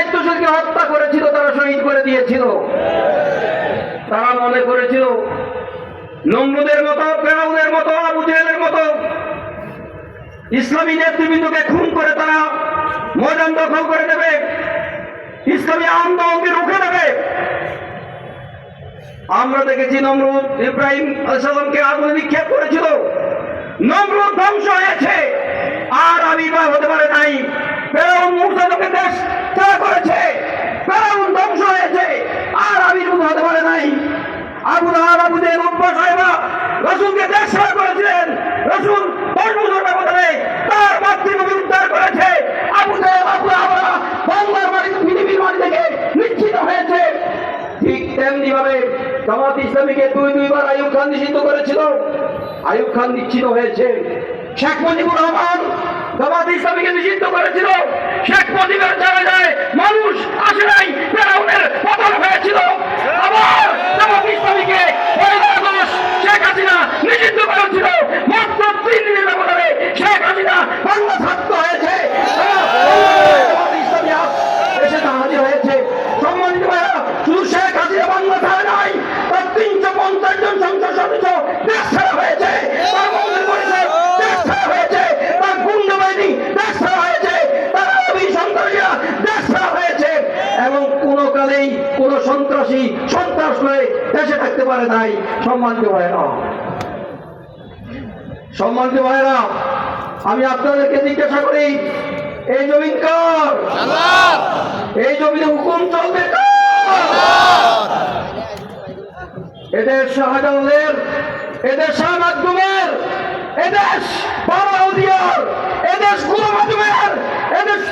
দায়িত্বশীলকে হত্যা করেছিল, তারা শহীদ করে দিয়েছিল। তারা মনে করেছিল নমরুদের মতো, ফেরাউনের মতো, আবু জেহেলের মতো ইসলামী নেতৃবৃন্দকে খুন করে তারা ময়দান দখল করে দেবে, ইসলামী আন্দোলনকে রুখে দেবে। আমরা দেখেছি নমরুদ ইব্রাহিম আলাইহিস সালামকে আগুনে নিক্ষেপ করেছিল, নমরুদ ধ্বংস হয়েছে, আর আবির্ভাব হতে পারে নাই। ফেরাউন মূসাকে দেশ ত্যাগ করেছে, ফেরাউন ধ্বংস হয়েছে, আর আবির্ভাব হতে পারে নাই। আবু লাহাব, আবু জেহেল, উতবা সাহেবা রাসূলকে দেশ ত্যাগ করেছিলেন, রাসূল 10 বছর ব্যবধানে তার মাতৃভূমি উদ্ধার করেছে। আবু জেহেল, আবু লাহাবরা বাংলার মাটিতে, পৃথিবীর মাটি থেকে নিশ্চিত হয়েছে। ঠিক তেমনি ভাবে জামাত ইসলামীকে দুইবার আইয়ুব খান নিষিদ্ধ করেছিল, আইয়ুব খান নিশ্চিত হয়েছে। শেখ মুজিবুর রহমান জামাত ইসলামীকে নিষিদ্ধ করেছিল, শেখ মুজিবের জায়গায় মানুষ আসে নাই, ফেরাউনের পতন হয়েছিল। আবার জামাত ইসলামীকে শেখ হাসিনা নিষিদ্ধ করেছিল, মাত্র 3 দিনের ব্যবধানে শেখ হাসিনা বাংলা ছাত্র হয়েছে, জামাত ইসলামী এসে হাজির হয়েছে। সম্মানিত ভাইরা, শুধু শেখ হাসিনা বাংলা ছাড়া নাই, তার 350 জন সংসদ সদস্য দেশ ছাড়া হয়েছে, তার মন্ত্রী পরিষদ দেশ ছাড়া হয়েছে, তার গুন্ডা বাহিনী দেশ ছাড়া হয়েছে, তার আরবি সন্ত্রাসীরা দেশ ছাড়া হয়েছে, এবং কোনো কালেই কোন সন্ত্রাসী সন্ত্রাস করে দেশে থাকতে পারে নাই। সম্মানিত ভাইরা, সম্মানিত ভাইরা, আমি আপনাদেরকে জিজ্ঞাসা করি, এই জমিন কার? এই জমিনে হুকুম চলবে কার? এদেশ শাহজালালের, এদেশ শাহ মাকদুমের, এদেশ বারাউদিয়ার, এদেশ গোলাম আজমের, এদেশ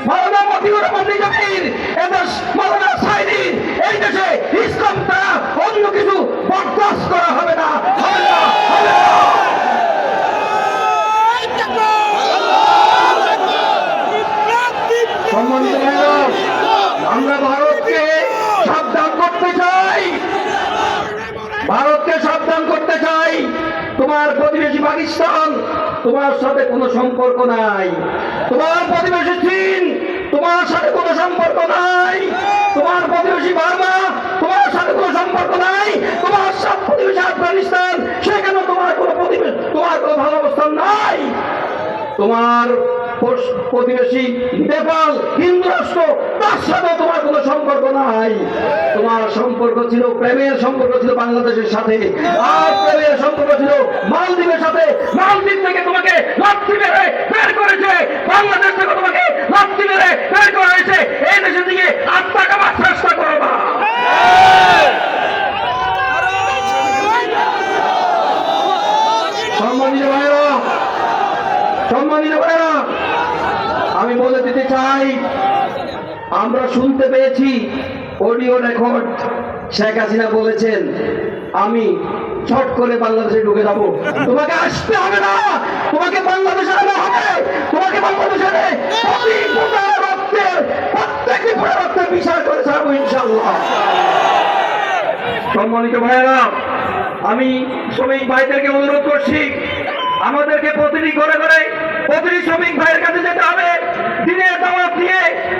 মাওলানা মতিউর রহমান নিজামীর, এদেশ মাওলানা সাইদির। এই দেশে ইসলাম ছাড়া অন্য কিছু বরদাস্ত করা হবে না, হবে না, হবে না। সম্মানিত ভাইরা, আমরা ভারতকে সাবধান করতে চাই, ভারতকে সাবধান করতে চাই। তোমার প্রতিবেশী পাকিস্তান, তোমার সাথে কোনো সম্পর্ক নাই। তোমার প্রতিবেশী চীন, তোমার সাথে কোনো সম্পর্ক নাই। তোমার প্রতিবেশী বার্মা, তোমার সাথে কোনো সম্পর্ক নাই। তোমার সব প্রতিবেশী আফগানিস্তান, সেখানে তোমার কোনো ভালো অবস্থান নাই। তোমার প্রতিবেশী নেপাল, হিন্দু রাষ্ট্র, তার সাথে তোমার কোনো সম্পর্ক নাই। তোমার সম্পর্ক ছিল, প্রেমের সম্পর্ক ছিল বাংলাদেশের সাথে, আর প্রেমের সম্পর্ক ছিল মালদ্বীপের সাথে। মালদ্বীপ থেকে তোমাকে লাথি মেরে বের করেছে, বাংলাদেশ থেকে তোমাকে লাথি মেরে বের করা হয়েছে। এই দেশের দিকে আত্মা কামার চেষ্টা করো না। সম্মানিত ভাইরা, সম্মানিত ভাইরা, আমি বলে দিতে চাই, আমরা শুনতে পেয়েছি অডিও রেকর্ড, শেখ হাসিনা বলেছেন আমি ছট করে বাংলাদেশে ঢুকে যাবো। তোমাকে আসতে হবে না, তোমাকে বাংলাদেশে আনা হবে, তোমাকে বাংলাদেশে প্রত্যেকটি রক্তের বিচার করে ছাড়বো ইনশাআল্লাহ। সম্মানিত ভাইয়েরা, আমি শ্রমিক ভাইদেরকে অনুরোধ করছি, আমাদেরকে প্রতিটি ঘরে ঘরে প্রতিটি শ্রমিক ভাইয়ের কাছে যেতে হবে, দিনের দাওয়াত দিয়ে,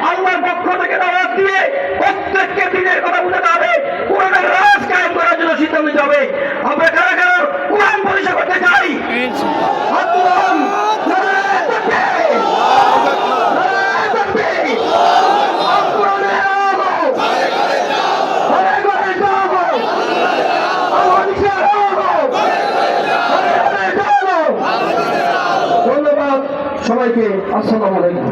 আল্লাহর পক্ষ থেকে দাওয়াত দিয়ে প্রত্যেককে দিনের কথা বুঝাতে হবে, কোরআনের রাজ কায়েম করার জন্য সিদ্ধান্ত নিতে হবে। আমরা কারা কারা কোরআন পরিচয় করতে চাই? ধন্যবাদ সবাইকে। আসসালামু আলাইকুম।